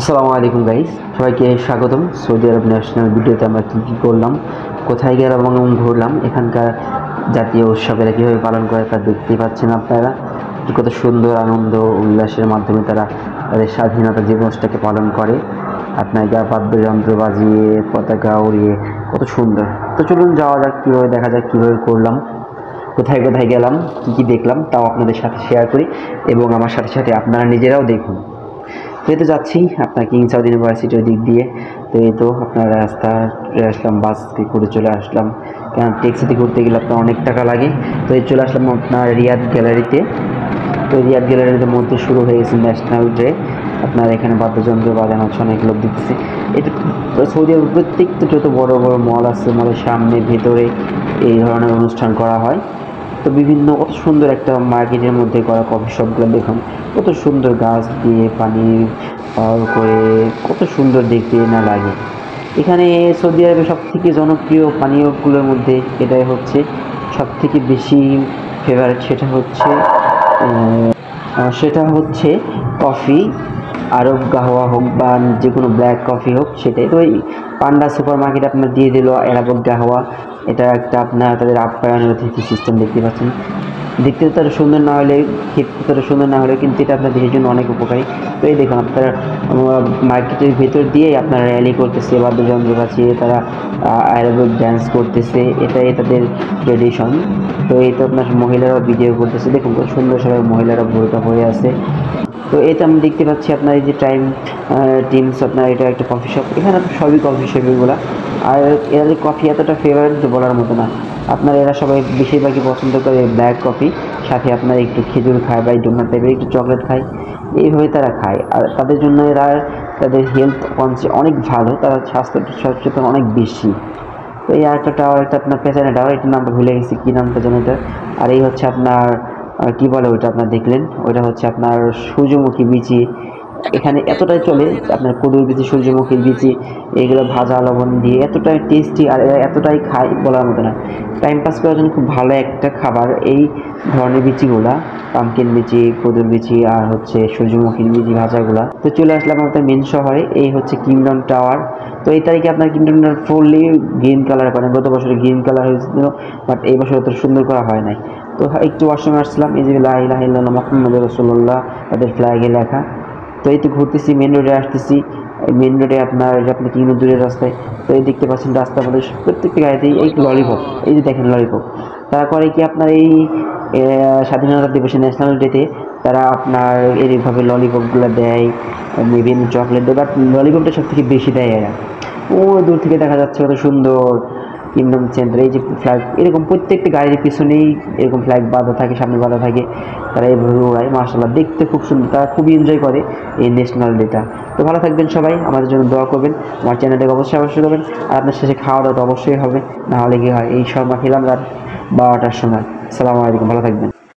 আসসালামু আলাইকুম গাইস, সবাইকে স্বাগতম। সৌদি আরব ন্যাশনাল ভিডিওতে আমরা কী করলাম, কোথায় গেলাম এবং ঘুরলাম, এখানকার জাতীয় উৎসবেরা কীভাবে পালন করে তা দেখতেই পাচ্ছেন আপনারা। কত সুন্দর আনন্দ উল্লাসের মাধ্যমে তারা তাদের স্বাধীনতা দিবসটাকে পালন করে। আপনার যা বাদ্যযন্ত্র বাজিয়ে পতাকা উড়িয়ে কত সুন্দর। তো চলুন যাওয়া যাক, কীভাবে দেখা যাক কীভাবে করলাম, কোথায় কোথায় গেলাম, কী কী দেখলাম তাও আপনাদের সাথে শেয়ার করি এবং আমার সাথে সাথে আপনারা নিজেরাও দেখুন। তো এই তো যাচ্ছি আপনার কিং সাউদ ইউনিভার্সিটির দিক দিয়ে। তো এই তো আপনার রাস্তা আসলাম, বাসকে করে চলে আসলাম, কারণ ট্যাক্সিতে ঘুরতে গেলে আপনার অনেক টাকা লাগে। তো এই চলে আসলাম আপনার রিয়াদ গ্যালারিতে। তো রিয়াদ গ্যালারির মধ্যে শুরু হয়ে গেছে ন্যাশনাল ডে। আপনার এখানে বাদ্যযন্ত্র বাজানো হচ্ছে, অনেক লোক দেখতেছে। এটা সৌদি আরবের প্রত্যেকটা যত বড় বড় মল আছে, মলের সামনে ভেতরে এই ধরনের অনুষ্ঠান করা হয়। তো বিভিন্ন কত সুন্দর একটা মার্কেটের মধ্যে করা কফি শপগুলো দেখুন, কত সুন্দর গাছ দিয়ে পানি পার করে কত সুন্দর দেখতে না লাগে। এখানে সৌদি আরবের সবথেকে জনপ্রিয় পানীয়গুলোর মধ্যে এটাই হচ্ছে সবথেকে বেশি ফেভারিট। সেটা হচ্ছে কফি, আরব গাহওয়া হোক বা যে কোনো ব্ল্যাক কফি হোক, সেটাই। তো এই পান্ডা সুপার মার্কেট আপনার দিয়ে দিল আরব গাহওয়া। এটা একটা আপনার তাদের আপ্যায়নের অতিথি সিস্টেম দেখতে পাচ্ছেন। দেখতে ততটা সুন্দর না হলে, খেতে ততটা সুন্দর না হলেও কিন্তু এটা আপনার দেহের জন্য অনেক উপকারী। তো এই দেখুন আপনারা মার্কেটের ভেতর দিয়ে আপনার র্যালি করতেছে, বাদ্যযন্ত্র বাজিয়ে তারা অ্যারোবিক ড্যান্স করতেছে, এটাই তাদের ট্রেডিশন। তো এই তো আপনার মহিলারাও ভিডিও করতেছে, দেখুন কত সুন্দর সবাই মহিলারা বোরকা পরে আছে। তো এটা আমি দেখতে পাচ্ছি আপনার এই যে টিমস, আপনার এটা একটা কফি শপ। এখানে সবই কফি শপ এগুলো। আর এরা যে কফি এতটা ফেভারিট বলার মতো না। আপনার এরা সবাই বেশিরভাগই পছন্দ করে ব্ল্যাক কফি, সাথে আপনার একটু খেজুর খায় বা এই ডোনাট টাইপের একটু চকলেট খায়, এইভাবে তারা খায়। আর তাদের জন্য তাদের হেলথ অনেক ভালো, তারা স্বাস্থ্য সচেতন অনেক বেশি। তো এই আরেকটা টাওয়ার, একটা আপনার পেছনে টাওয়ার, এটার নামটা ভুলে গেছি কী নামটা যেন এটা। আর এই হচ্ছে আপনার কী বলে ওইটা আপনার দেখলেন, ওইটা হচ্ছে আপনার সূর্যমুখী বিচি। এখানে এতটাই চলে আপনার কদুর বিচি, সূর্যমুখীর বিচি, এগুলো ভাজা লবণ দিয়ে এতটাই টেস্টি, আর এরা এতটাই খায় বলার মতো না। টাইম পাস করার জন্য খুব ভালো একটা খাবার এই ধরনের বিচিগুলা, পামকিন বিচি, কদুর বিচি আর হচ্ছে সূর্যমুখীর বিচি ভাজাগুলা। তো চলে আসলাম আমাদের মেন শহরে, এই হচ্ছে কিংডম টাওয়ার। তো এই তারিখে আপনার kingdom tower fully green colour করে, গত বছরে গ্রিন কালার হয়েছিল, বাট এই বছর অত সুন্দর করা হয় নাই। তো একটু ওয়াশরুমে আসছিলাম, এই যে লা ইলাহা ইল্লাল্লাহ মুহাম্মাদুর রাসূলুল্লাহ তাদের ফ্ল্যাগে লেখা। তো এই তো ঘুরতেছি, মেন রোডে আসতেছি। মেন রোডে আপনার কিন্তু দূরের রাস্তায়। তো এই দেখতে পাচ্ছেন রাস্তার মধ্যে প্রত্যেকটা গাড়িতেই এই ললিপপ, এই যে দেখেন ললিপপ। তারপরে কি আপনার এই স্বাধীনতা দিবসে ন্যাশনাল ডেতে তারা আপনার এইভাবে ললিপপগুলো দেয়, বিভিন্ন চকলেট দেয়, বাট ললিপপটা সব থেকে বেশি দেয় এরা। ও দূর থেকে দেখা যাচ্ছে কত সুন্দর কিংডম সেন্টার। এই যে ফ্ল্যাগ, এরকম প্রত্যেকটা গাড়ির পিছনেই এরকম ফ্ল্যাগ বাঁধা থাকে, সামনে বাঁধা থাকে, তারা এইভাবে ওড়ায়। মার্শাল্লাহ, দেখতে খুব সুন্দর, তারা খুবই এনজয় করে এই ন্যাশনাল ডেটা। তো ভালো থাকবেন সবাই, আমাদের জন্য দোয়া করবেন, আমার চ্যানেলটাকে অবশ্যই করবেন। আর আপনার শেষে খাওয়া দাওয়া তো অবশ্যই হবে, না হলে কি হয়, এই শর্মা খেলাম রাত 12টার সময়। আসসালামু আলাইকুম, ভালো থাকবেন।